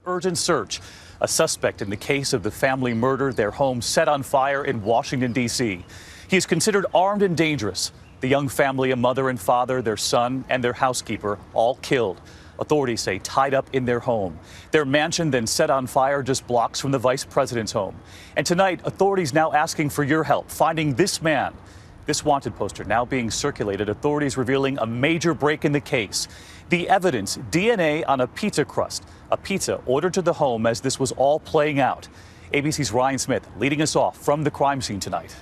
urgent search. A suspect in the case of the family murder, their home set on fire in Washington, D.C. He is considered armed and dangerous. The young family, a mother and father, their son, and their housekeeper, all killed. Authorities say tied up in their home. Their mansion then set on fire just blocks from the vice president's home. And tonight, authorities now asking for your help finding this man. This wanted poster now being circulated, authorities revealing a major break in the case. The evidence, DNA on a pizza crust, a pizza ordered to the home as this was all playing out. ABC's Ryan Smith leading us off from the crime scene tonight.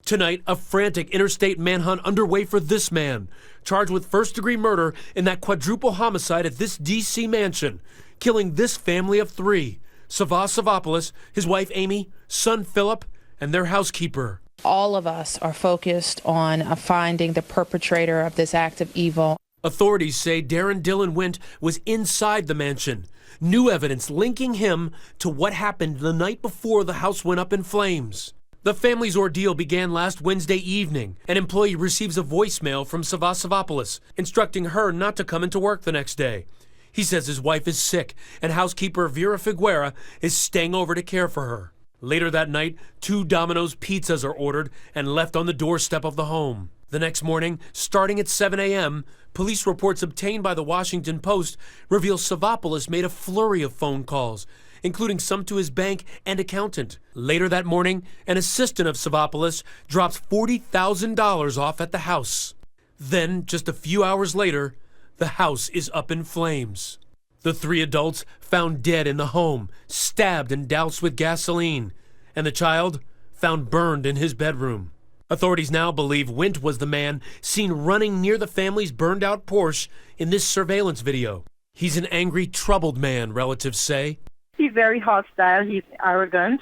Tonight, a frantic interstate manhunt underway for this man, charged with first-degree murder in that quadruple homicide at this D.C. mansion, killing this family of three: Savopoulos, his wife Amy, son Philip, and their housekeeper. All of us are focused on finding the perpetrator of this act of evil. Authorities say Daron Dylon Wint was inside the mansion. New evidence linking him to what happened the night before the house went up in flames. The family's ordeal began last Wednesday evening. An employee receives a voicemail from Savopoulos instructing her not to come into work the next day. He says his wife is sick and housekeeper Vera Figuera is staying over to care for her. Later that night, 2 Domino's pizzas are ordered and left on the doorstep of the home. The next morning, starting at 7 a.m., police reports obtained by the Washington Post reveal Savopoulos made a flurry of phone calls, including some to his bank and accountant. Later that morning, an assistant of Savopoulos drops $40,000 off at the house. Then, just a few hours later, the house is up in flames. The 3 adults found dead in the home, stabbed and doused with gasoline, and the child found burned in his bedroom. Authorities now believe Wint was the man seen running near the family's burned-out Porsche in this surveillance video. He's an angry, troubled man, relatives say. He's very hostile. He's arrogant.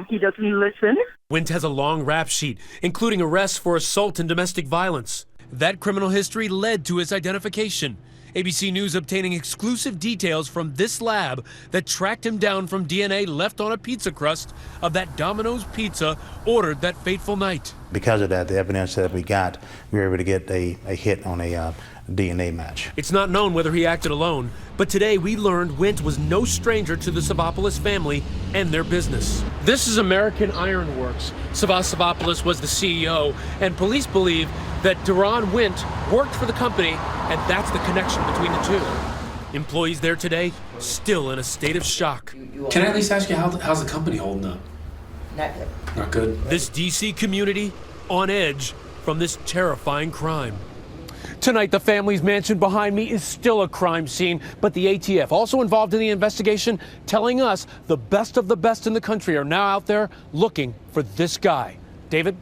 He doesn't listen. Wint has a long rap sheet, including arrests for assault and domestic violence. That criminal history led to his identification. ABC News obtaining exclusive details from this lab that tracked him down from DNA left on a pizza crust of that Domino's pizza ordered that fateful night. Because of that, the evidence that we got, we were able to get a hit on a DNA match. It's not known whether he acted alone, but today we learned Wint was no stranger to the Savopoulos family and their business. This is American Iron Works. Savopoulos was the CEO, and police believe that Daron Wint worked for the company, and that's the connection between the two. Employees there today still in a state of shock. Can I at least ask you, how's the company holding up? Not good. Not good? This D.C. community on edge from this terrifying crime. Tonight, the family's mansion behind me is still a crime scene, but the ATF, also involved in the investigation, telling us the best of the best in the country are now out there looking for this guy. David?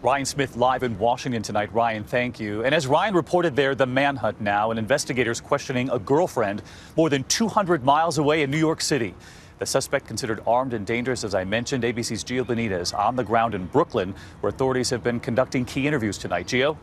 Ryan Smith live in Washington tonight. Ryan, thank you. And as Ryan reported there, the manhunt now, and investigators questioning a girlfriend more than 200 miles away in New York City. The suspect considered armed and dangerous, as I mentioned. ABC's Gio Benitez on the ground in Brooklyn, where authorities have been conducting key interviews tonight. Gio?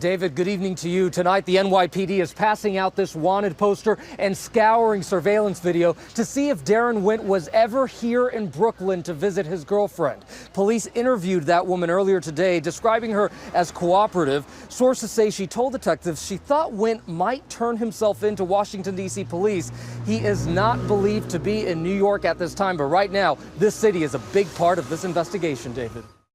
David, good evening to you. Tonight, the NYPD is passing out this wanted poster and scouring surveillance video to see if Daron Wint was ever here in Brooklyn to visit his girlfriend. Police interviewed that woman earlier today, describing her as cooperative. Sources say she told detectives she thought Wint might turn himself in to Washington, D.C. police. He is not believed to be in New York at this time, but right now, this city is a big part of this investigation, David.